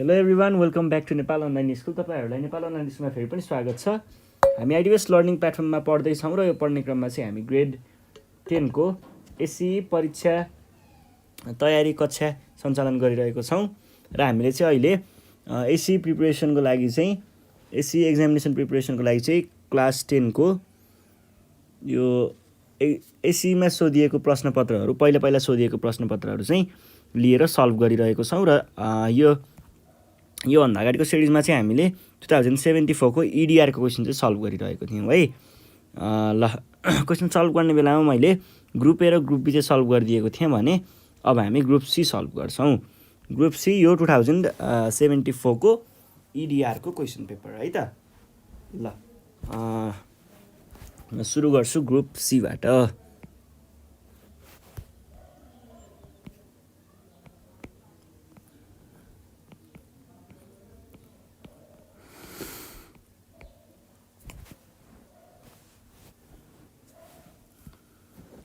Hello everyone, welcome back to Nepal online school. तपाईँहरूलाई Nepal online स्कुलमा फेरि पनि स्वागत छ। हामी आइडिएस लर्निङ प्लेटफर्ममा पढ्दैछौँ र यो पढ्ने क्रममा चाहिँ हामी ग्रेड 10 को एसई परीक्षा तयारी कक्षा सञ्चालन गरिरहेको छौँ र हामीले चाहिँ अहिले एसई प्रिपरेसनको लागि चाहिँ एसई एक्जामिनेसन प्रिपरेसनको लागि चाहिँ क्लास 10 को यो एसईमा सोधिएको प्रश्नपत्रहरू पहिला सोधिएको प्रश्नपत्रहरू चाहिँ लिएर सल्भ गरिरहेको छौँ र योभन्दा अगाडिको सिरिजमा चाहिँ हामीले 2074 को इडिआरको क्वेसन चाहिँ सल्भ गरिरहेको थियौँ है। ल क्वेसन सल्भ गर्ने बेलामा मैले ग्रुप ए र ग्रुप बी चाहिँ सल्भ गरिदिएको थिएँ भने अब हामी ग्रुप सी सल्भ गर्छौँ। ग्रुप सी यो 2074 को इडिआरको क्वेसन पेपर है त। ल म सुरु गर्छु ग्रुप सीबाट।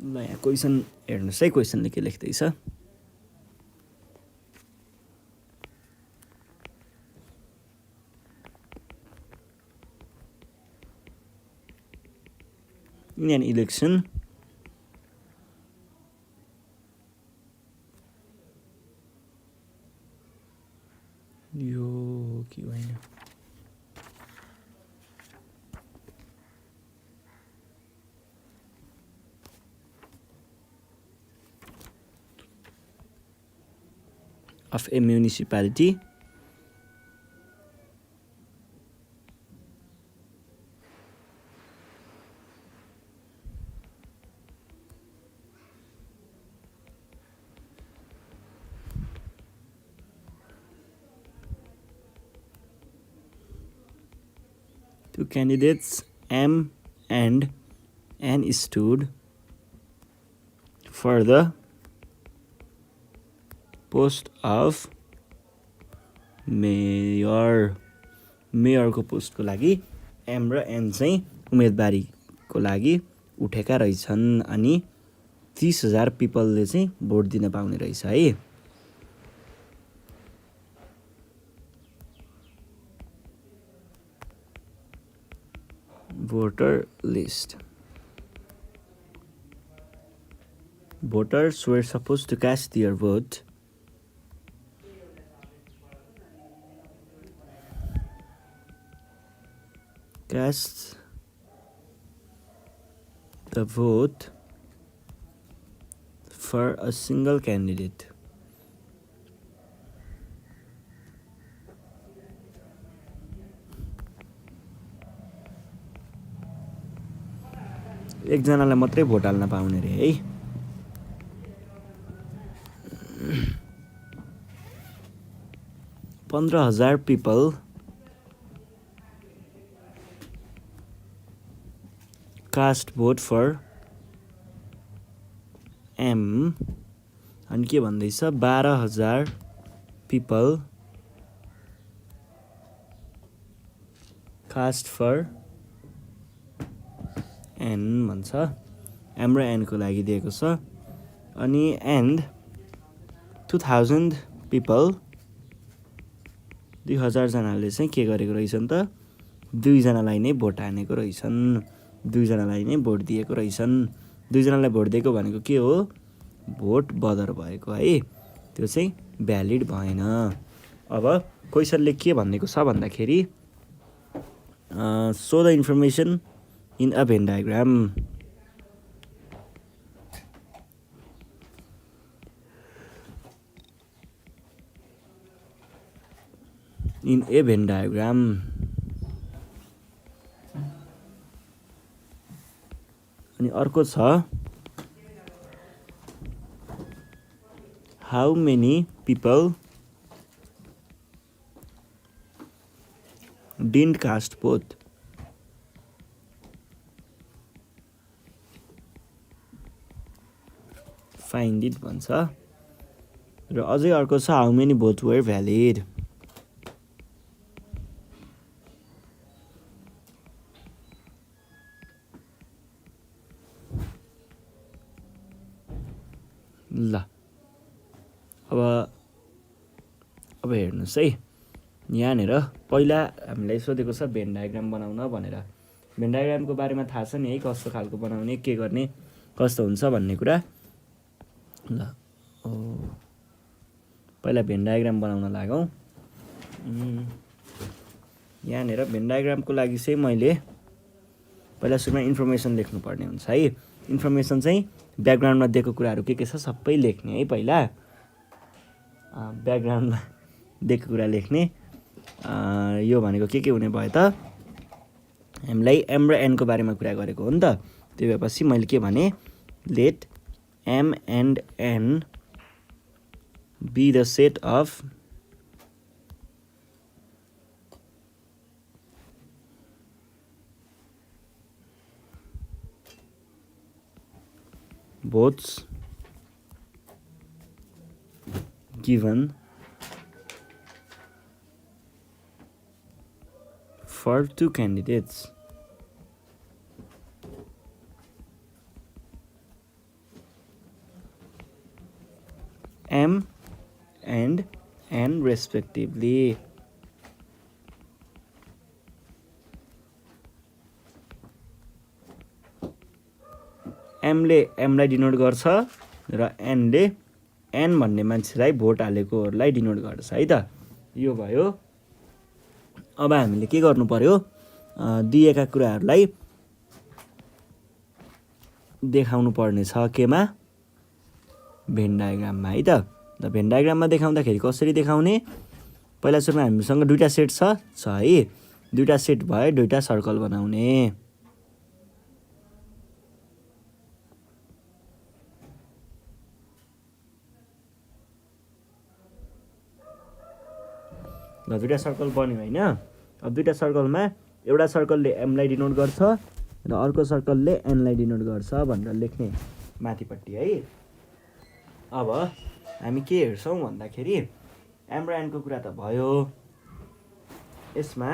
ल यहाँ क्वेसन हेर्नुहोस् है, क्वेसनले के लेख्दैछ। In an election, यो के होइन, of a municipality two candidates M and N stood for the post of mayor. मेयरको पोस्टको लागि एम र एन चाहिँ उम्मेदवारीको लागि उठेका रहेछन् अनि 30,000 पिपलले चाहिँ भोट दिन पाउने रहेछ है। voter list. Voters were supposed to cast their vote cast the vote for a single candidate. एकजनालाई मात्रै भोट हाल्न पाउने रे है। पन्ध्र 15,000 people cast vote for M अनि के भन्दैछ 12,000 people cast for N भन्छ। M र N को लागि दिएको छ अनि एन्ड 2,000 people 2,000 जनाले चाहिँ के गरेको रहेछन् त 2 जनालाई नै भोट हानेको रहेछन्, 2 जनालाई नै भोट दिएको रहेछन्। 2 जनालाई भोट दिएको भनेको के हो, भोट बदर भएको है, त्यो चाहिँ भ्यालिड भएन। अब क्वेसनले के भनेको छ भन्दाखेरि so the information in a Venn diagram. In a Venn diagram अनि अर्को छ how many people didn't cast vote. Find it भन्छ र अझै अर्को छ how many vote were valid. ल अब हेर्नुहोस् है, यहाँनिर पहिला हामीलाई सोधेको छ भेन डायग्राम बनाउन भनेर। भेन डायग्रामको बारेमा थाहा छ नि है, कस्तो खालको बनाउने, के गर्ने, कस्तो हुन्छ भन्ने कुरा। ल पहिला भेन डायग्राम बनाउन लागौँ। यहाँनिर भेन डायग्रामको लागि चाहिँ मैले पहिला सुरुमा इन्फर्मेसन लेख्नुपर्ने हुन्छ है। इन्फर्मेसन चाहिँ ब्याकग्राउन्डमा दिएको कुराहरू के छ सबै लेख्ने है। पहिला ब्याकग्राउन्डमा दिएको कुरा लेख्ने। यो भनेको के हुने भयो त, हामीलाई एम र एनको बारेमा कुरा गरेको हो नि त। त्यो भएपछि मैले के भने, let M and N be the set of votes given for two candidates. M and N respectively. एमले एमलाई डिनोट गर्छ र एनले एन भन्ने मान्छेलाई भोट हालेकोहरूलाई डिनोट गर्छ है त। यो भयो। अब हामीले के गर्नु पर्यो, दिएका कुराहरूलाई देखाउनु पर्ने छ केमा, भेन डायग्राममा है त। भेन डायग्राममा देखाउँदाखेरि कसरी देखाउने, पहिला सुरुमा हामीसँग दुईवटा सेट छ है। दुईवटा सेट भयो, दुईवटा सर्कल बनाउने। ल दुईवटा सर्कल बन्यो होइन। अब दुईवटा सर्कलमा एउटा सर्कलले एमलाई डिनोट गर्छ र अर्को सर्कलले एनलाई डिनोट गर्छ भनेर लेख्ने माथिपट्टि है। अब हामी के हेर्छौँ भन्दाखेरि एम र एनको कुरा त भयो। यसमा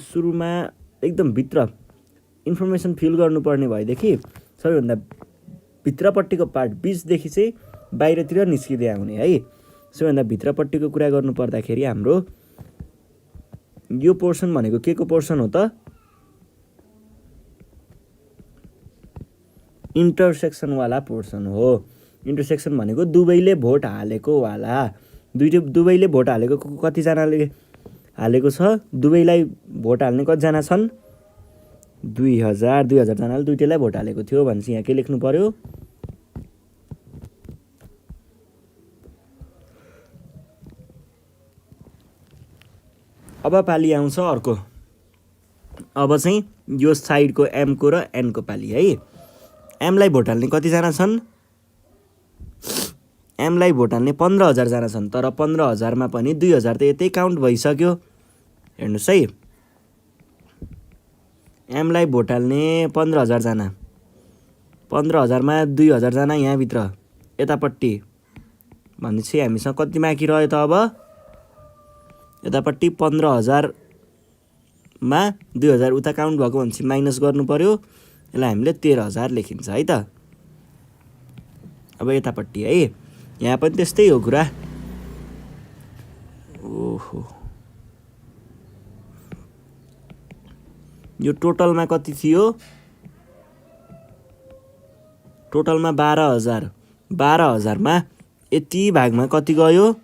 सुरुमा एकदम भित्र इन्फर्मेसन फिल गर्नुपर्ने भएदेखि सबैभन्दा भित्रपट्टिको पार्ट बिचदेखि चाहिँ बाहिरतिर निस्किँदै आउने है। सबैभन्दा भित्रपट्टिको कुरा गर्नु पर्दाखेरि हाम्रो यो पोर्सन भनेको के को पोर्सन हो त, इन्टरसेक्सनवाला पोर्सन हो। इन्टरसेक्सन भनेको दुवैले भोट हालेको वाला। दुवैले भोट हालेको कतिजनाले हालेको छ, दुवैलाई भोट हाल्ने कतिजना छन्, 2000 जनाले दुइटैलाई भोट हालेको थियो भनेपछि यहाँ के लेख्नु पर्यो, अब पाली आउँछ अर्को। अब चाहिँ यो साइडको एमको र एनको पाली है। एमलाई भोट हाल्ने कतिजना छन्, एमलाई भोट हाल्ने 15,000 जना छन्। तर 15,000मा पनि 2,000 त यतै काउन्ट भइसक्यो। हेर्नुहोस् है, एमलाई भोट हाल्ने 15,000 जना, 15,000मा 2,000 जना यहाँभित्र यतापट्टि भनेपछि हामीसँग कति बाँकी रह्यो त। अब यतापट्टि 15,000मा 2,000 उता काउन्ट भएको भनेपछि माइनस गर्नु पर्यो। यसलाई हामीले 13,000 लेखिन्छ है त। अब यतापट्टि है, यहाँ पनि त्यस्तै हो कुरा। ओहो, यो टोटलमा कति थियो, टोटलमा 12,000। 12,000मा यति भागमा कति गयो,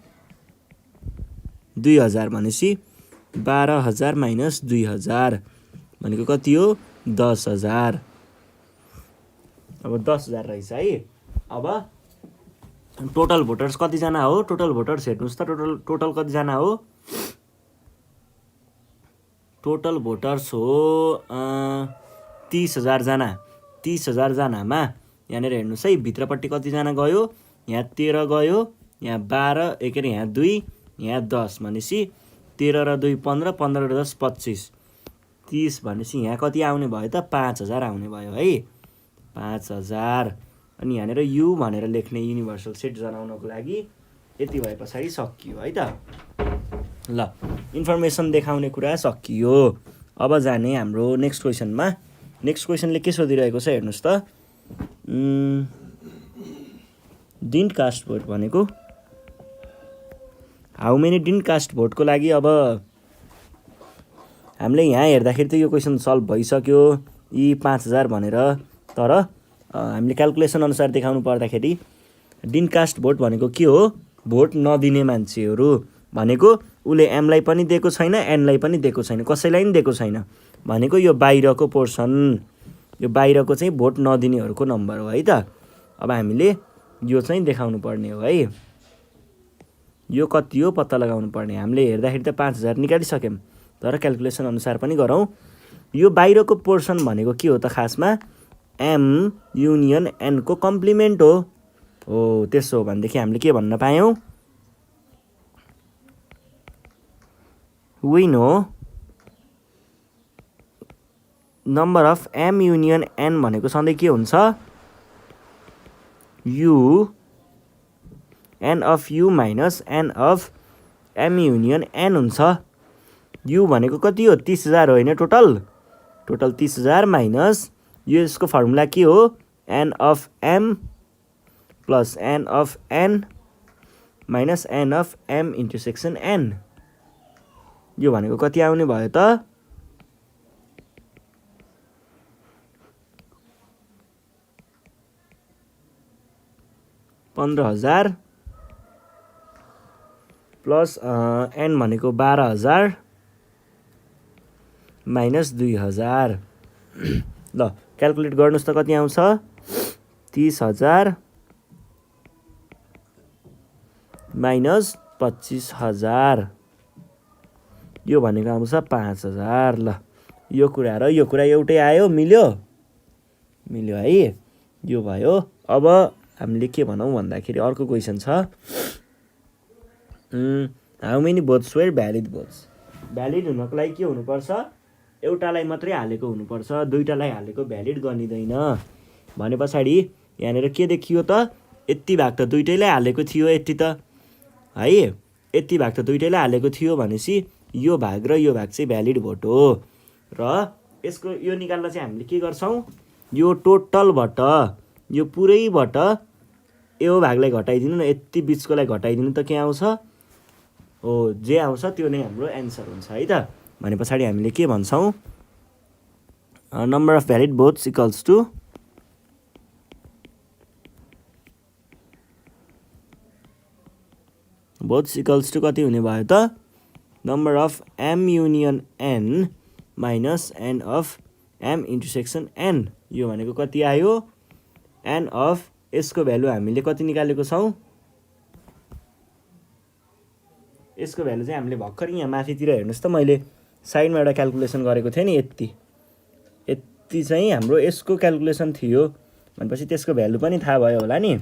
2,000 भनेपछि 12,000 माइनस 2,000 भनेको कति हो, 10,000। अब 10,000 रहेछ है। अब टोटल भोटर्स कतिजना हो, टोटल भोटर्स हेर्नुहोस् त, टोटल कतिजना हो, टोटल भोटर्स हो 30,000 जना। 30,000 जनामा यहाँनिर हेर्नुहोस् है, भित्रपट्टि कतिजना गयो, यहाँ 13 गयो, यहाँ 12, के अरे यहाँ 2, यहाँ 10 भनेपछि 13 र 2 15, 15 र 10 25, 30 भनेपछि यहाँ कति आउने भयो त, 5,000 आउने भयो है, 5,000। अनि यहाँनिर यु भनेर लेख्ने युनिभर्सल सेट जनाउनको लागि यति भए पछाडि सकियो है त। ल इन्फर्मेसन देखाउने कुरा सकियो। अब जाने हाम्रो नेक्स्ट क्वेसनमा। नेक्स्ट क्वेसनले के सोधिरहेको छ हेर्नुहोस् त, डिन्ट कास्ट भोट भनेको हाउ मेनी डिन्ट कास्ट भोटको लागि अब हामीले यहाँ हेर्दाखेरि त यो क्वेसन सल्भ भइसक्यो यी 5000 भनेर, तर हामीले क्यालकुलेसन अनुसार देखाउनु पर्दाखेरि डिन्ट कास्ट भोट भनेको के हो? भोट नदिने मान्छेहरू भनेको उसले एमलाई पनि दिएको छैन, एनलाई पनि दिएको छैन, कसैलाई पनि दिएको छैन भनेको यो बाहिरको पोर्सन, यो बाहिरको चाहिँ भोट नदिनेहरूको नम्बर हो है त। अब हामीले यो चाहिँ देखाउनु पर्ने हो है, यो कति हो पत्ता लगाउनु पर्ने। हामीले हेर्दाखेरि त 5000 निकालिसक्यौँ, तर क्यालकुलेसन अनुसार पनि गरौँ। यो बाहिरको पोर्सन भनेको के हो त? खासमा एम युनियन एनको कम्प्लिमेन्ट हो। त्यसो हो भनेदेखि हामीले के भन्न पायौँ? We know number of M union N भनेको सधैँ के हुन्छ? U N of U minus N of M union N हुन्छ। यु भनेको कति हो? 30,000 हो होइन? टोटल 30,000 माइनस यो यसको फर्मुला के हो? N of M plus N of N minus N of M intersection N. यो भनेको कति आउने भयो त? 15,000 प्लस एन भनेको 12,000 माइनस 2,000। ल क्यालकुलेट गर्नुहोस् त कति आउँछ? 30,000 माइनस 25,000, यो भनेको आउँछ 5,000। ल यो कुरा र यो कुरा एउटै आयो, मिल्यो है, यो भयो। अब हामीले के भनौँ भन्दाखेरि अर्को क्वेसन छ, how many votes were valid votes. Valid हुनको लागि के हुनुपर्छ? एउटालाई मात्रै हालेको हुनुपर्छ, दुईटालाई हालेको भ्यालिड गनिँदैन। भने पछाडि यहाँनिर के देखियो त? यति भाग त दुइटैलाई हालेको थियो, यति त है, यति भाग त दुइटैलाई हालेको थियो भनेपछि यो भाग र यो भाग चाहिँ भ्यालिड भोट हो। र यसको यो निकाल्न चाहिँ हामीले के गर्छौँ? यो टोटलबाट, यो पुरैबाट यो भागलाई घटाइदिनु न, यति बिचकोलाई घटाइदिनु त के आउँछ? जे आउँछ त्यो नै हाम्रो एन्सर हुन्छ है त। भने पछाडि हामीले के भन्छौँ? Number of valid votes equals to कति हुने भयो त? Number of M union N minus N of M intersection N. यो भनेको कति आयो? एन अफ यसको भ्यालु हामीले कति निकालेको छौँ? यसको भ्यालु चाहिँ हामीले भर्खर यहाँ माथितिर हेर्नुहोस् त, मैले साइडमा एउटा क्यालकुलेसन गरेको थिएँ नि, यति चाहिँ हाम्रो यसको क्यालकुलेसन थियो। भनेपछि त्यसको भ्यालु पनि थाहा भयो होला नि,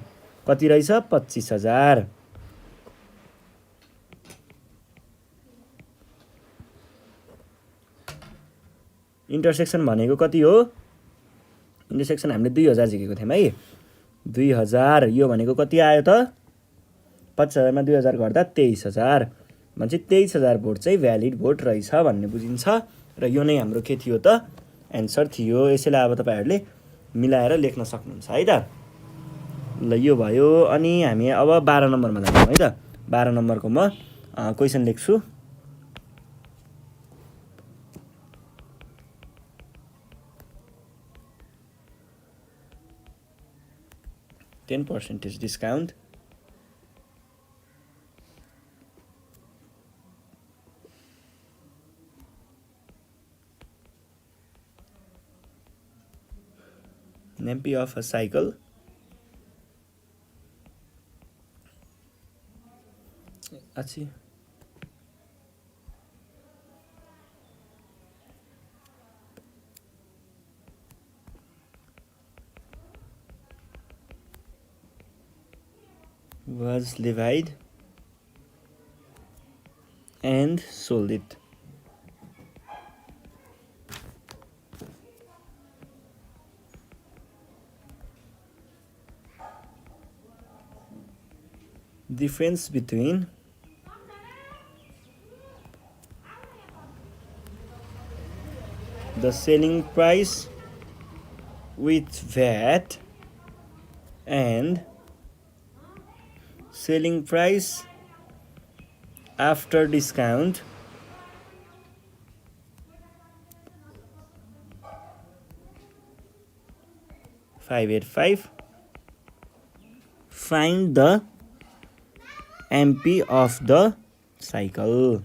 कति रहेछ? 25,000। इन्टरसेक्सन भनेको कति हो? इन्टरसेक्सन हामीले 2,000 झिकेको थियौँ है, 2,000। यो भनेको कति आयो त? 25,000 मा 2,000 घट्दा 23,000। भनेपछि 23,000 भोट चाहिँ भ्यालिड भोट रहेछ भन्ने बुझिन्छ। र यो नै हाम्रो के थियो त? एन्सर थियो। यसैलाई अब तपाईँहरूले मिलाएर लेख्न सक्नुहुन्छ है त। ल यो भयो। अनि हामी अब 12 नम्बरमा जान्छौँ है त। 12 नम्बरको म क्वेसन लेख्छु। %% discount. Nappy of a cycle. अच्छी was levied and sold it. Difference between the selling price with VAT and selling price after discount $585 find the MP of the cycle।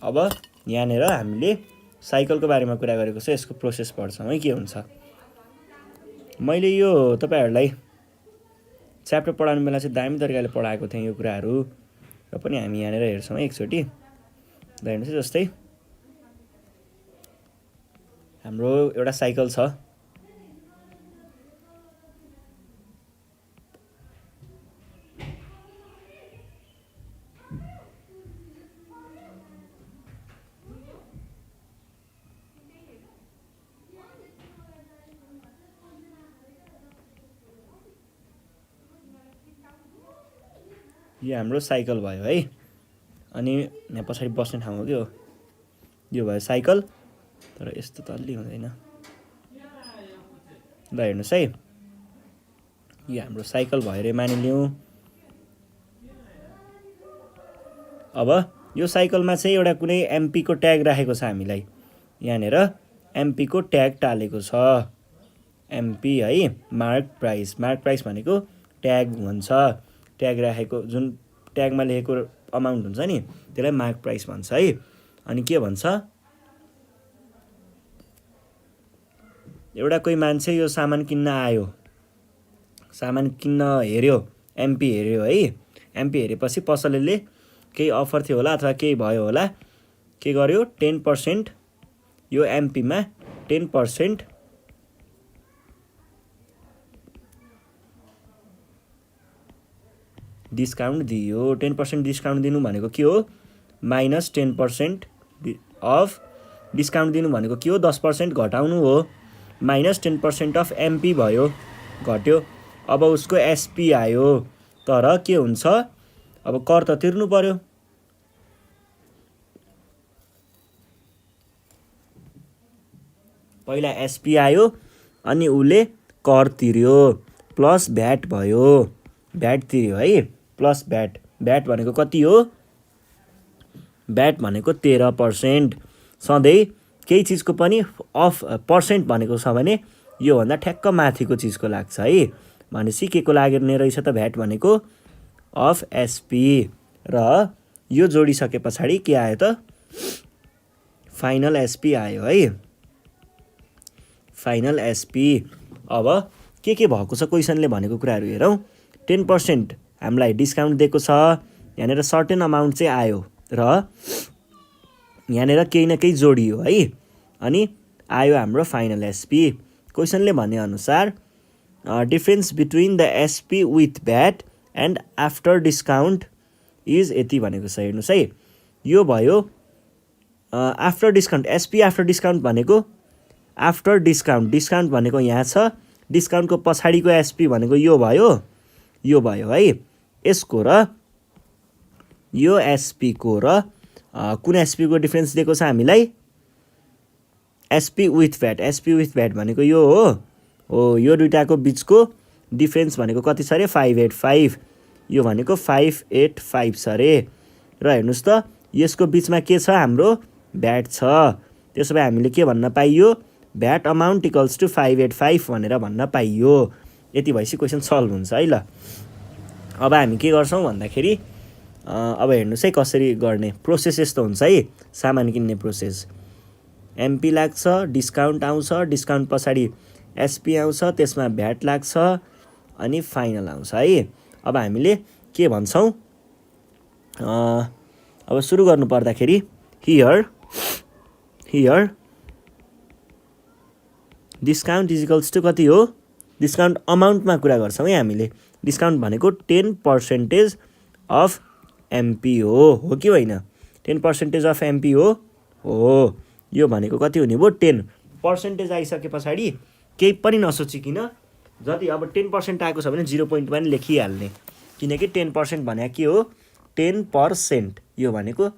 अब यहाँनिर हामीले साइकलको बारेमा कुरा गरेको छ, यसको प्रोसेस पढ्छौँ है के हुन्छ। मैले यो तपाईहरुलाई च्याप्टर पढाउने बेला चाहिँ दामी तरिकाले पढाएको थिएँ यो कुराहरू, र पनि हामी यहाँनिर हेर्छौँ है एकचोटि। ल हेर्नुहोस् जस्तै हाम्रो एउटा साइकल छ, यो हाम्रो साइकल भयो है। अनि यहाँ पछाडि बस्ने ठाउँ हो कि हो, यो भयो साइकल, तर यस्तो त अलि हुँदैन। ल हेर्नुहोस् है, यो हाम्रो साइकल भयो रे मानिलिउँ। अब यो साइकलमा चाहिँ एउटा कुनै एमपी को ट्याग राखेको छ हामीलाई, यहाँनिर एमपी को ट्याग टालेको छ, एमपी है, मार्क प्राइस। मार्क प्राइस भनेको ट्याग हुन्छ, ट्याग राखेको जुन ट्यागमा लेखेको अमाउन्ट हुन्छ नि त्यसलाई मार्क प्राइस भन्छ है। अनि के भन्छ, एउटा कोही मान्छे यो सामान किन्न आयो, सामान किन्न हेर्यो, एमपी हेर्यो है। एमपी हेरेपछि पसलेले केही अफर थियो होला अथवा केही भयो होला, के गर्यो 10% यो एमपीमा 10% डिस्काउन्ट दियो। 10% डिस्काउन्ट दिनु भनेको के हो, माइनस 10% अफ डिस्काउन्ट दिनु भनेको के हो, 10% घटाउनु हो। माइनस 10% अफ एमपी भयो, घट्यो। अब उसको एसपी आयो, तर के हुन्छ, अब कर त तिर्नु पर्यो। पहिला एसपी आयो अनि उसले कर तिर्यो, प्लस भ्याट भयो, भ्याट तिर्यो है, प्लस भ्याट। भ्याट भनेको कति हो, भ्याट भनेको 13%। सधैँ केही चिजको पनि अफ पर्सेन्ट भनेको छ भने योभन्दा ठ्याक्क माथिको चिजको लाग्छ है। भनेपछि के को लाग्ने रहेछ त, भ्याट भनेको अफ एसपी। र यो जोडिसके पछाडि के आयो त, फाइनल एसपी आयो है, फाइनल एसपी। अब के भएको छ क्वेसनले भनेको कुराहरू हेरौँ। 10% हामीलाई डिस्काउन्ट दिएको छ, यहाँनिर सर्टेन अमाउन्ट चाहिँ आयो, र यहाँनिर केही न केही जोडियो है, अनि आयो हाम्रो फाइनल एसपी। क्वेसनले भनेअनुसार difference between the SP with VAT and after discount is यति भनेको छ। हेर्नुहोस् है, यो भयो after discount, SP after discount भनेको आफ्टर डिस्काउन्ट, डिस्काउन्ट भनेको यहाँ छ, डिस्काउन्टको पछाडिको एसपी भनेको यो भयो, यो भयो है। यसको र यो एसपी को र कुन एसपी को डिफरेन्स दिएको छ हामीलाई, SP with VAT. SP with VAT भनेको यो हो, यो दुइटाको बिचको डिफरेन्स भनेको कति छ अरे, 585। यो भनेको 585 छ अरे। र हेर्नुहोस् त, यसको बिचमा के छ, हाम्रो भ्याट छ। त्यसो भए हामीले के भन्न पाइयो, भ्याट अमाउन्ट इक्वल्स टु 585 भनेर भन्न पाइयो। यति भएपछि क्वेसन सल्भ हुन्छ है। ल अब हामी के गर्छौँ भन्दाखेरि, अब हेर्नुहोस् है कसरी गर्ने प्रोसेस यस्तो हुन्छ है। सामान किन्ने प्रोसेस, एमपी लाग्छ, डिस्काउन्ट आउँछ, डिस्काउन्ट पछाडि एसपी आउँछ, त्यसमा भ्याट लाग्छ, अनि फाइनल आउँछ है। अब हामीले के भन्छौँ, अब सुरु गर्नु पर्दाखेरि here discount is equals to कति हो, डिस्काउन्ट अमाउन्टमा कुरा गर्छौँ है हामीले। डिस्काउन्ट भनेको 10% अफ एमपी हो कि होइन, 10% अफ एमपी हो। यो भनेको कति हुने भयो, 10% आइसके पछाडि केही पनि नसोचिकन, जति अब 10% आएको छ भने 0.1 लेखिहाल्ने, किनकि 10% भने के हो, 10%। यो भनेको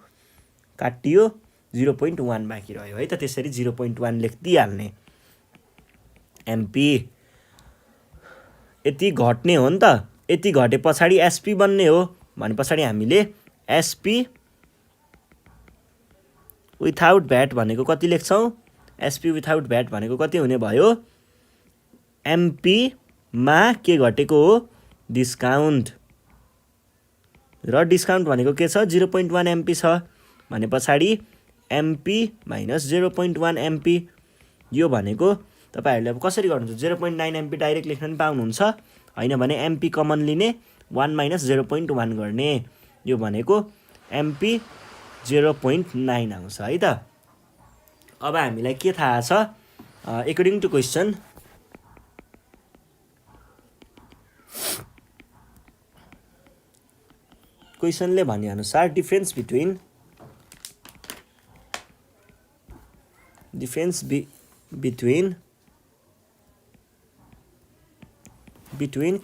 काटियो, 0.1 बाँकी रह्यो है त, त्यसरी 0.1 लेखिदिइहाल्ने। एमपी यति घट्ने हो नि त, यति घटे पछाडि एसपी बन्ने हो भने पछाडि हामीले एसपी विथआउट भ्याट भनेको कति लेख्छौँ एसपी विथआउट भ्याट भनेको कति हुने भयो एमपीमा के घटेको हो डिस्काउन्ट र डिस्काउन्ट भनेको के छ 0.1 एमपी छ भने पछाडि एमपी माइनस 0.1 एमपी यो भनेको तपाईहरुले अब कसरी गर्नुहुन्छ 0.9 एमपी डाइरेक्ट लेख्न पनि पाउनुहुन्छ हैन भने एमपी कमन लिने 1 माइनस 0.1 गर्ने यो भनेको एमपी 0.9 आउँछ है त अब हामीलाई के थाहा छ अकर्डिङ टु क्वेशन क्वेशनले भने अनुसार डिफरेन्स बिट्विन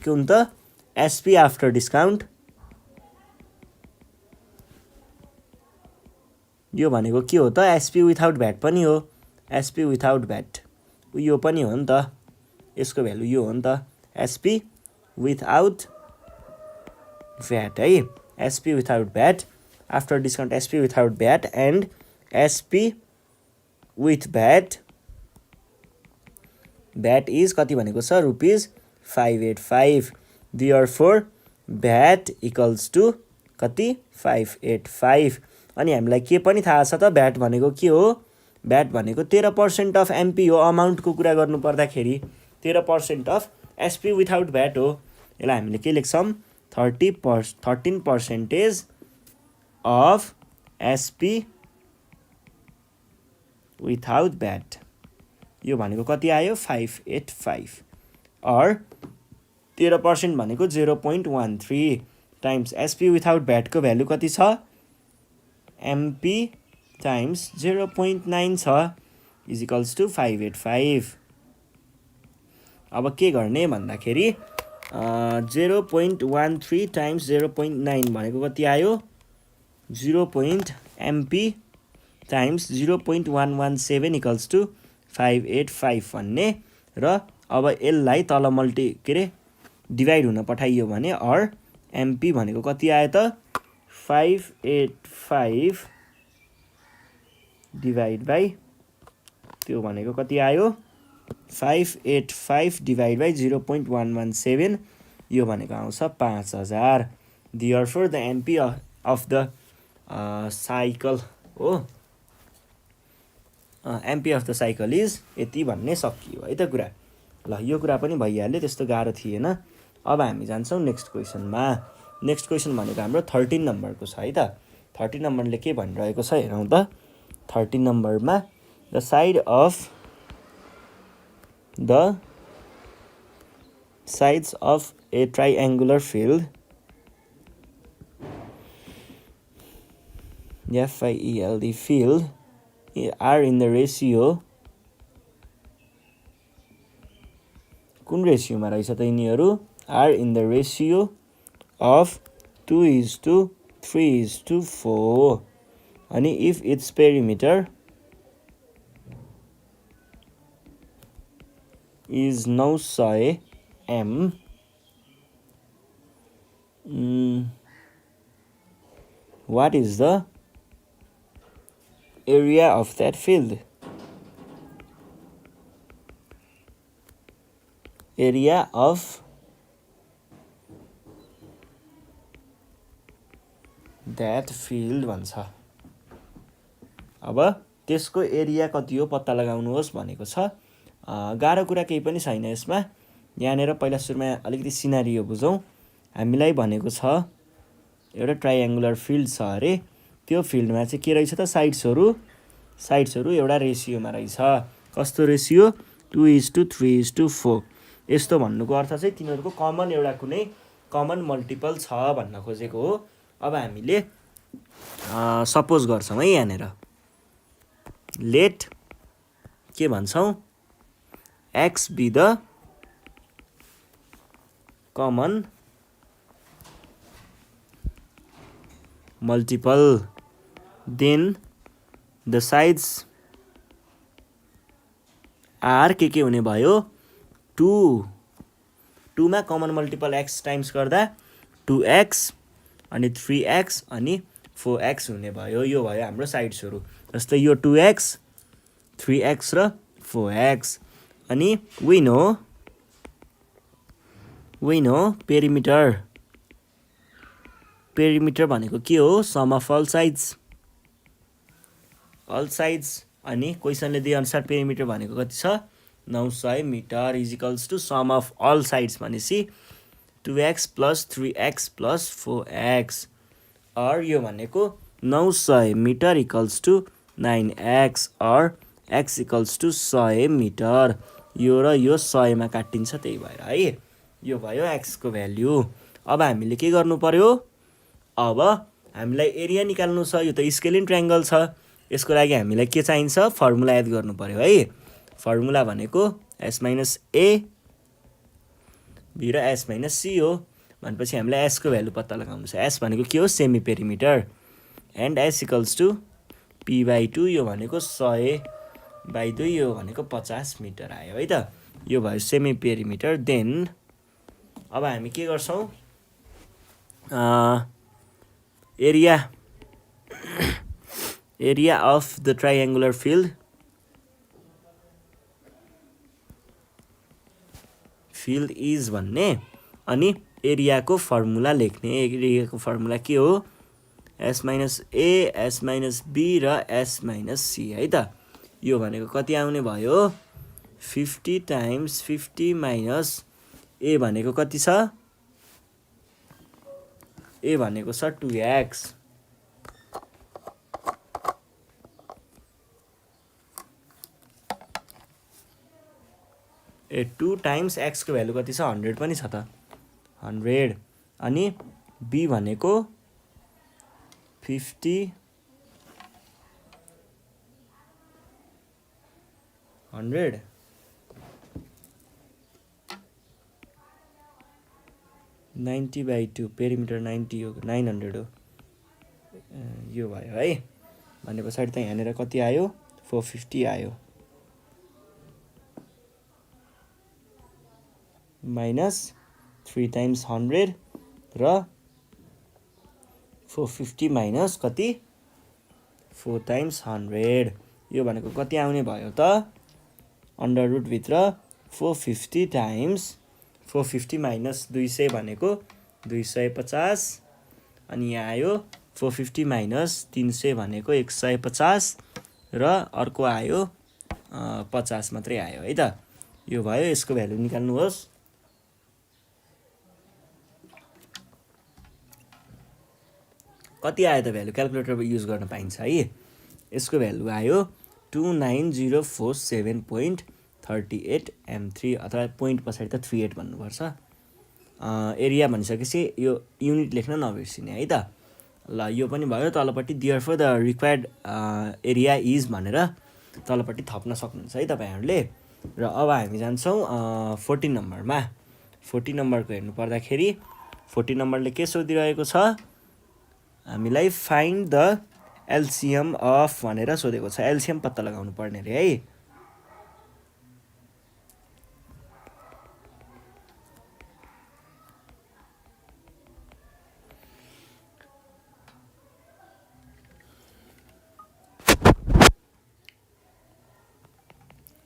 कुन त एसपी आफ्टर डिस्काउन्ट यो भनेको के हो त एसपी विथआउट भ्याट पनि हो एसपी विथआउट भ्याट यो पनि हो नि त यसको भ्यालु यो हो नि त एसपी विथआउट भ्याट है SP without VAT after discount SP without VAT and SP with VAT VAT is कति भनेको छ rupees 585 therefore VAT equals to कति 585 अनि हामीलाई के पनि थाहा छ त भ्याट भनेको के हो भ्याट भनेको 13% अफ एमपी हो अमाउन्टको कुरा गर्नु पर्दाखेरि 13% अफ एसपी विथआउट भ्याट हो यसलाई हामीले के लेख्छौँ 13% अफ एसपी विथआउट भ्याट यो भनेको कति आयो 585 और 13% भनेको 0.13 टाइम्स एसपी विथआउट भ्याटको भ्यालु कति छ एमपी टाइम्स 0.9 छ इज इक्वल्स टु 585 अब के गर्ने भन्दाखेरि 0.13 टाइम्स 0.9 भनेको कति आयो 0.MP टाइम्स 0.117 इक्वल्स टु 585 भन्ने र अब यसलाई तल डिभाइड हुन पठाइयो भने और एमपी भनेको कति आयो त 585 डिभाइड बाई त्यो भनेको कति आयो 585 डिभाइड बाई 0.117 यो भनेको आउँछ 5000 therefore the MP of the cycle हो MP of the cycle is यति भन्ने सकियो है त कुरा ल यो कुरा पनि भइहाल्यो त्यस्तो गाह्रो थिएन अब हामी जान्छौँ नेक्स्ट क्वेसनमा नेक्स्ट क्वेसन भनेको हाम्रो 13 नम्बरको छ है त 13 नम्बरले के भनिरहेको छ हेरौँ त 13 नम्बरमा the side of the sides of a triangular field FIELD field are in the ratio कुन रेसियोमा रहेछ त यिनीहरू are in the ratio of 2:3:4 अनि if its perimeter is 900 m what is the area of that field area of that field भन्छ अब त्यसको area कति हो पत्ता लगाउनुहोस् भनेको छ गाह्रो कुरा केही पनि छैन यसमा यहाँनेर पहिला सुरुमा अलिकति सिनारियो बुझौँ हामीलाई भनेको छ एउटा ट्रायंगुलर फिल्ड छ अरे त्यो फिल्डमा चाहिँ के रहेछ त साइड्सहरू एउटा रेसियोमा रहेछ कस्तो रेसियो 2:3:4 यस्तो भन्नुको अर्थ चाहिँ तिनीहरूको कमन एउटा कुनै कमन मल्टिपल छ भन्न खोजेको हो अब हामीले सपोज गर्छौँ है यहाँनेर लेट के भन्छौँ x be the common multiple then the sides are के हुने भयो 2 मा कमन मल्टिपल x टाइम्स गर्दा 2x अनि 3x अनि 4x हुने भयो यो भयो हाम्रो साइड्सहरू जस्तै यो 2x 3x र 4x। अनि we know पेरिमिटर भनेको के हो? सम अफ अल साइड्स अनि क्वेसनले दिए अनुसार पेरिमिटर भनेको कति छ? 900 metre equals to sum of all sides भनेपछि 2x + 3x + 4x। और यो भनेको 900 मिटर इक्वल्स टु 9x और x इक्वल्स टु 100 मिटर। यो र यो 100 मा काटिन्छ, त्यही भएर है यो भयो x को भ्याल्यु। अब हामीले के गर्नु पर्यो? अब हामीलाई एरिया निकाल्नु छ। यो त स्केलिन ट्रायंगल छ, यसको लागि हामीलाई के चाहिन्छ? फर्मुला याद गर्नु पर्यो है। फर्मुला भनेको s - a b र s - c हो। भनेपछि हामीलाई s को भ्यालु पत्ता लगाउनु छ। s भनेको के हो? Semi perimeter. And s equals to p/2, यो भनेको 100/2, यो भनेको 50 मिटर आयो है त। यो भयो सेमी पेरिमिटर। देन अब हामी के गर्छौं? Area of the triangular field is भन्ने, अनि एरियाको फर्मुला लेख्ने। एरियाको फर्मुला के हो? s - a s - b र s - c है त। यो भनेको कति आउने भयो? 50 × 50 - a भनेको कति छ? a भनेको छ 2x। ए 2 × x को भ्यालु कति छ? 100 पनि छ त, 100। अनि b भनेको 50 100 90/2 पेरिमिटर 90 हो, 900 हो। यो भयो है। भने पछाडि त यहाँनिर कति आयो? 450 आयो। -3 × 100 र 450 माइनस कति? 4 × 100। यो भनेको कति आउने भयो त? अन्डर रुट भित्र 450 × 450 माइनस 200 भनेको 250। अनि यहाँ आयो 450 माइनस 300 भनेको 150 र अर्को आयो 50 मात्रै आयो है त। यो भयो। यसको भ्यालु निकाल्नुहोस्। कति आयो त भ्यालु? क्याल्कुलेटर युज गर्न पाइन्छ है। यसको भ्यालु आयो 29047.38 m3, अथवा पोइन्ट पछाडि त 38 भन्नुपर्छ। एरिया भनिसकेपछि यो युनिट लेख्न नबिर्सिने है त। ल यो पनि भयो। तलपट्टि therefore the required area is भनेर तलपट्टि थप्न सक्नुहुन्छ है तपाईहरुले। र अब हामी जान्छौँ 14 नम्बरमा। 14 नम्बरको हेर्नु पर्दाखेरि 14 नम्बरले के सोधिरहेको छ? हामीलाई फाइन्ड द एलसीएम अफ भनेर सोधेको छ। एलसीएम पत्ता लगाउनु पर्ने रे है।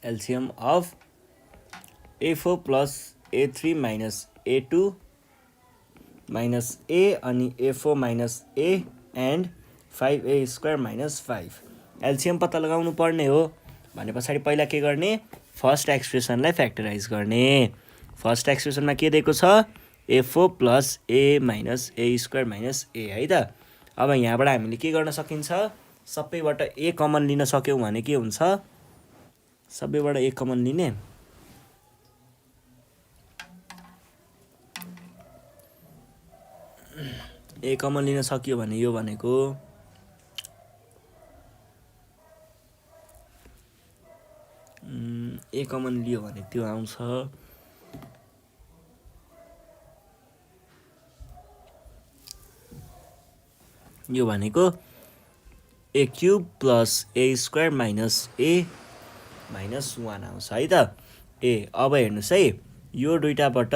LCM of a4 + a3 - a2 - a अनि a4 - a and 5a² - 5। LCM पत्ता लगाउनु पर्ने हो भने पछाडि पहिला के गर्ने? फर्स्ट एक्सप्रेसनलाई फ्याक्टराइज गर्ने। फर्स्ट एक्सप्रेसनमा के दिएको छ? a4 + a - a² - a है त। अब यहाँबाट हामीले के गर्न सकिन्छ? सबैबाट a कमन लिन सक्यौं भने के हुन्छ? सबैबाट a कमन लिने। a कमन लिन सकियो भने यो भनेको a कमन लियो भने त्यो आउँछ यो भनेको a³ + a² - a -1 आउँछ है त। अब हेर्नुस् है, यो दुईटाबाट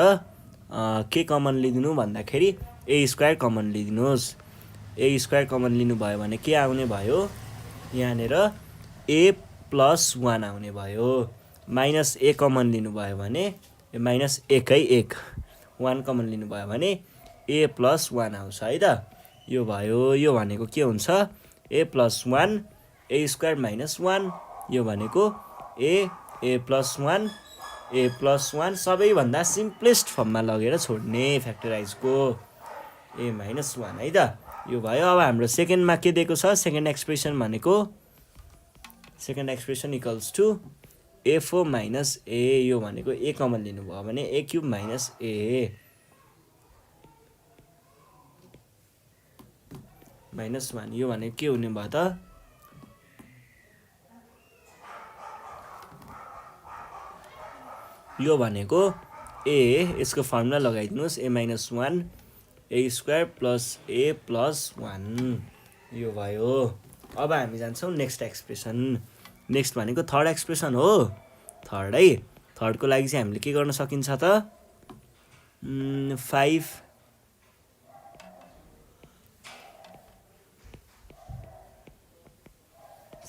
के कमन लिदिनु भन्दाखेरि a² कमन लिदिनुस्। a² कमन लिनु भयो भने के आउने भयो? यहाँनिर ए प्लस 1 आउने भयो। माइनस ए कमन लिनुभयो भने माइनस एकै एक 1 कमन लिनुभयो भने ए प्लस 1 आउँछ है त। यो भयो। यो भनेको के हुन्छ ए प्लस 1 ए स्क्वायर माइनस 1। यो भनेको ए प्लस 1 ए प्लस 1 सबैभन्दा सिम्पलेस्ट फर्ममा लगेर छोड्ने फ्याक्टराइजको ए माइनस 1 है त। यो भयो। अब हाम्रो सेकेन्डमा के दिएको छ सेकेन्ड एक्सप्रेसन भनेको सेकेन्ड एक्सप्रेसन इक्वल्स टु ए4 माइनस ए। यो भनेको ए कमन लिनुभयो भने a cube minus a minus 1। यो भनेको के हुने भयो त यो भनेको ए यसको फर्मुला लगाइदिनुहोस् ए माइनस 1 ए स्क्वायर प्लस ए प्लस 1। यो भयो। अब हामी जान्छौँ नेक्स्ट एक्सप्रेसन। नेक्स्ट भनेको थर्ड एक्सप्रेसन हो। थर्ड है। थर्डको लागि चाहिँ हामीले के गर्न सकिन्छ त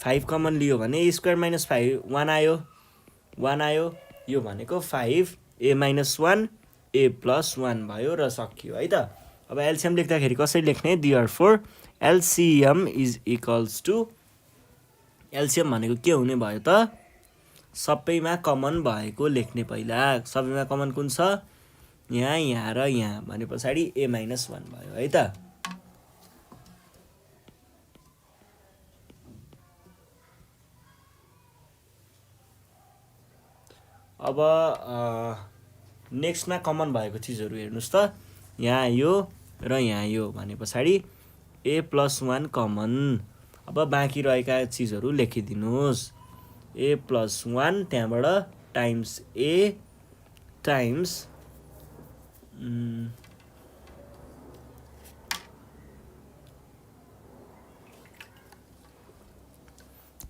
5 कमन लियो भने ए स्क्वायर माइनस 5 1 आयो 1 आयो। यो भनेको 5 ए माइनस 1 ए प्लस 1 भयो र सकियो है त। अब एलसिएम लेख्दाखेरि कसरी लेख्ने therefore LCM is equals to LCM भनेको के हुने भयो त सबैमा कमन भएको लेख्ने। पहिला सबैमा कमन कुन छ यहाँ र यहाँ भने पछाडि ए माइनस 1 भयो है त। अब नेक्स्टमा कमन भएको चिजहरू हेर्नुहोस् त यहाँ यो र यहाँ यो भने पछाडि ए प्लस 1 कमन। अब बाँकी रहेका चिजहरू लेखिदिनुहोस् ए प्लस 1 त्यहाँबाट टाइम्स ए टाइम्स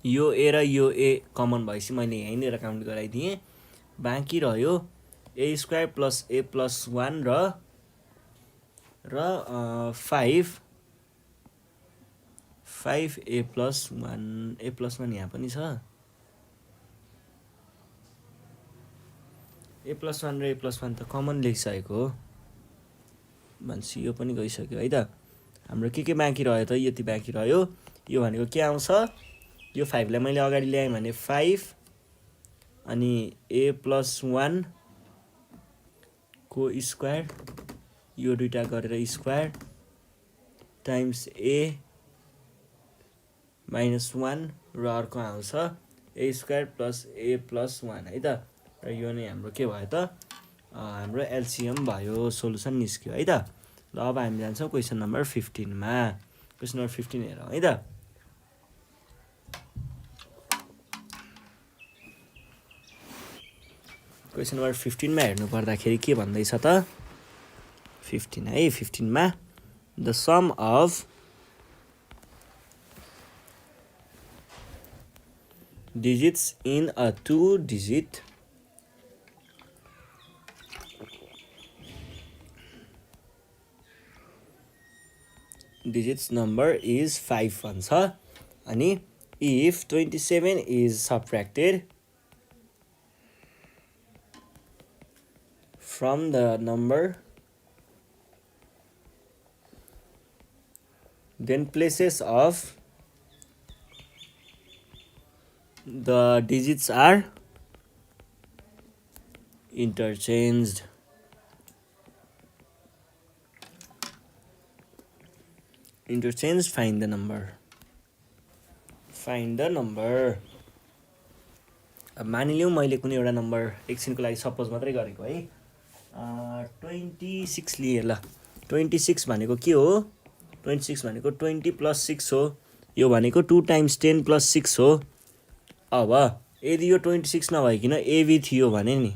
यो ए र यो ए कमन भएपछि मैले यहीँनिर काउन्ट गराइदिएँ। बाँकी रह्यो ए स्क्वायर प्लस ए प्लस 1 र 5 ए प्लस 1 यहाँ पनि छ। ए प्लस 1 र ए प्लस 1 त कमन लेखिसकेको हो भनेपछि यो पनि गइसक्यो है त। हाम्रो के बाँकी रह्यो त यति बाँकी रह्यो। यो भनेको के आउँछ यो 5 लाई मैले अगाडि ल्याएँ भने 5 अनि ए प्लस 1 को स्क्वायर यो दुईटा गरेर स्क्वायर टाइम्स ए माइनस 1 र अर्को आउँछ ए स्क्वायर प्लस ए प्लस 1 है त। र यो नै हाम्रो के भयो त हाम्रो एलसिएम भयो सोलुसन निस्क्यो है त। ल अब हामी जान्छौँ क्वेसन नम्बर 15 मा। क्वेसन नम्बर 15 हेरौँ है त। क्वेसन नम्बर 15 मा हेर्नु पर्दाखेरि के भन्दैछ त 15 है। 15 मा the sum of digits in a 2-digit digits number is 5 भन्छ। अनि if 27 is subtracted from the number then places of the digits are interchanged. Find the number. अब मानिलिउँ मैले कुनै एउटा नम्बर एकछिनको लागि सपोज मात्रै गरेको है 26 लिए ल। 26 भनेको के हो 26 भनेको 20 प्लस 6 हो। यो भनेको 2 टाइम्स 10 प्लस 6 हो। अब यदि यो 26 नभइकन एबी थियो भने नि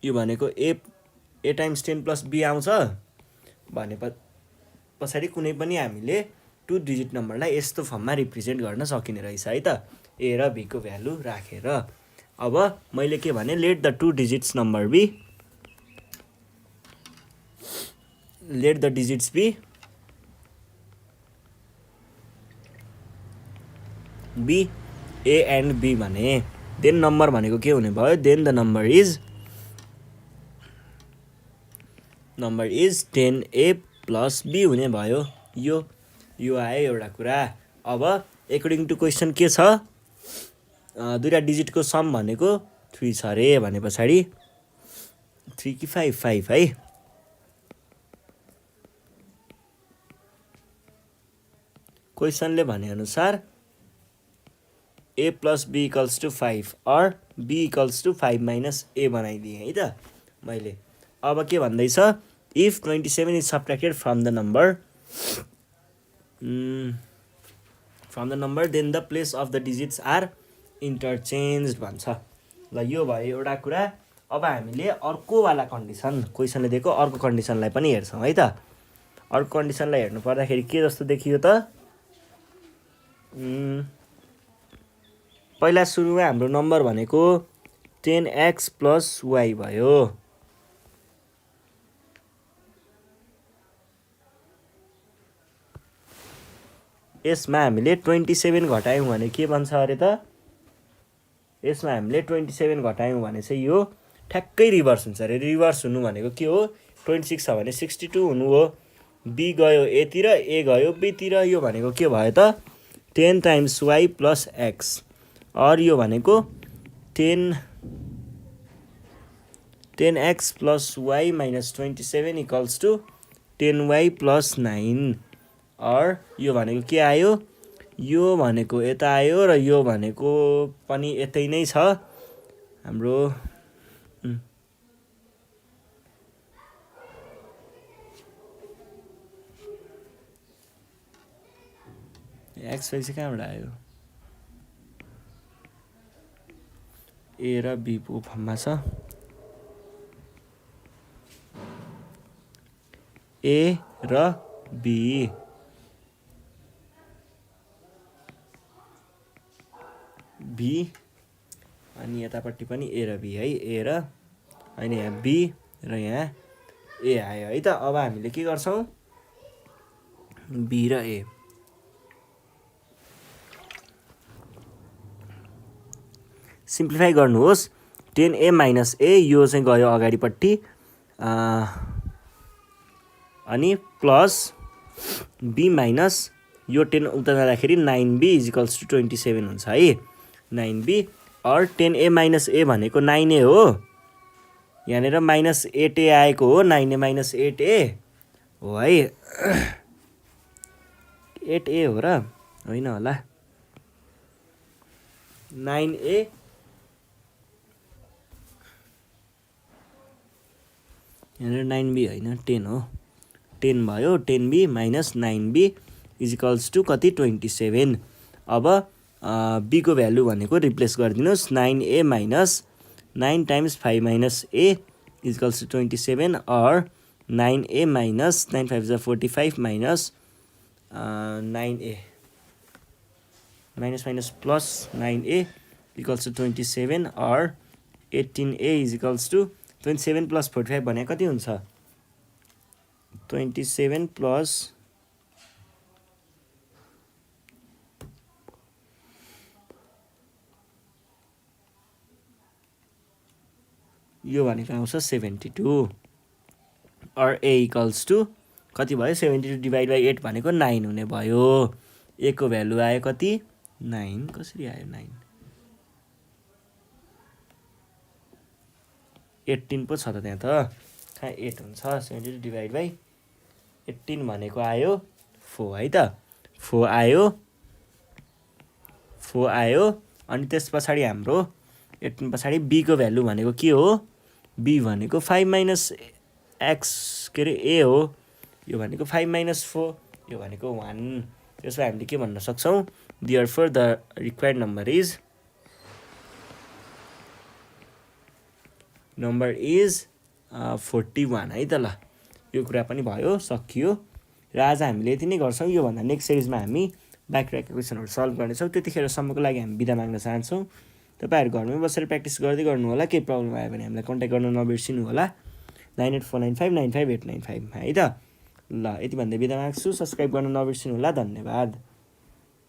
यो भनेको ए टाइम्स 10 प्लस बी आउँछ भने पछाडि कुनै पनि हामीले 2 डिजिट नम्बरलाई यस्तो फर्ममा रिप्रेजेन्ट गर्न सकिने रहेछ है त ए र बी को भ्यालु राखेर। अब मैले के भने let the 2 digits number be let the digits be B A and B भने देन नम्बर भनेको के हुने भयो then the number is 10a plus B हुने भयो। यो आयो एउटा कुरा। अब एकर्डिङ टु क्वेसन के छ दुईवटा डिजिटको सम भनेको 3 छ अरे भने पछाडि 3 कि 5 है। क्वेसनले भनेअनुसार a plus b equals to 5 or b equals to 5 minus a बनाइदिएँ है त मैले। अब के भन्दैछ if 27 is subtracted from the number then the place of the digits are interchange भन्छ। ल यो भयो एउटा कुरा। अब हामीले अर्कोवाला कन्डिसन क्वेसनले दिएको अर्को कन्डिसनलाई पनि हेर्छौँ है त। अर्को कन्डिसनलाई हेर्नु पर्दाखेरि के जस्तो देखियो त पहिला सुरुमा हाम्रो नम्बर भनेको 10x प्लस y भयो। यसमा हामीले 27 घटायौँ भने के बन्छ अरे त यसमा हामीले 27 घटायौँ भने चाहिँ यो ठ्याक्कै रिभर्स हुन्छ अरे। रिभर्स हुनु भनेको के हो 26 छ भने 62 हुनु हो। बी गयो ए तिर ए गयो बी तिर। यो भनेको के भयो त 10 टाइम्स y प्लस x और यो भनेको 10x plus y minus 27 equals to 10y plus 9 और यो भनेको के आयो यो भनेको यता आयो र यो भनेको पनि यतै नै छ हाम्रो x y चाहिँ कहाँबाट आयो ए र बी को फर्ममा छ ए र बी बी अनि यतापट्टि पनि ए र बी है ए र अनि यहाँ बी र यहाँ ए आयो है त। अब हामीले के गर्छौँ बी र ए सिम्प्लिफाई गर्नुहोस् 10a माइनस ए यो चाहिँ गयो अगाडिपट्टि अनि प्लस बी माइनस यो 10 उता जाँदाखेरि 9b इज इक्वल्स टु 27 हुन्छ है 9b और 10a माइनस ए भनेको 9a हो यहाँनिर माइनस 8a आएको हो 9a माइनस 8a हो है 8a हो र होइन होला 9a यहाँनिर 9b होइन 10 हो 10 भयो 10b minus 9b is equals to कति 27। अब b को भ्यालु भनेको रिप्लेस गरिदिनुहोस् 9a minus 9 times 5 minus a is equals to 27 और 9a minus 9 5 45 minus 9a minus minus plus 9a equals to 27 और 18a is equals to 27 plus 45 भने कति हुन्छ 27 प्लस यो भनेको आउँछ 72 और a इक्वल्स टु कति भयो 72 डिभाइड बाई 8 भनेको 9 हुने भयो। a को भ्यालु आयो कति 9 कसरी आयो 9 18 पो छ त त्यहाँ त कहाँ 8 हुन्छ 72 डिभाइड बाई 18 भनेको आयो 4 है त 4 आयो अनि त्यस पछाडि हाम्रो 18 पछाडि b को भ्यालु भनेको के हो b भनेको 5 माइनस x के अरे a हो यो भनेको 5 माइनस 4 यो भनेको 1 त्यसो हामीले के भन्न सक्छौँ therefore the required number is 41 है त। ल यो कुरा पनि भयो सकियो र आज हामीले यति नै गर्छौँ। योभन्दा नेक्स्ट सिरिजमा हामी बाँकी क्वेसनहरू सल्भ गर्नेछौँ। त्यतिखेरसम्मको लागि हामी बिदा माग्न चाहन्छौँ। तपाईँहरू घरमै बसेर प्र्याक्टिस गर्दै गर्नु होला। केही प्रब्लम आयो भने हामीलाई कन्ट्याक्ट गर्न नबिर्सिनु होला 9849595895 है त। ल यति भन्दै बिदा माग्छु। सब्सक्राइब गर्न नबिर्सिनु होला। धन्यवाद।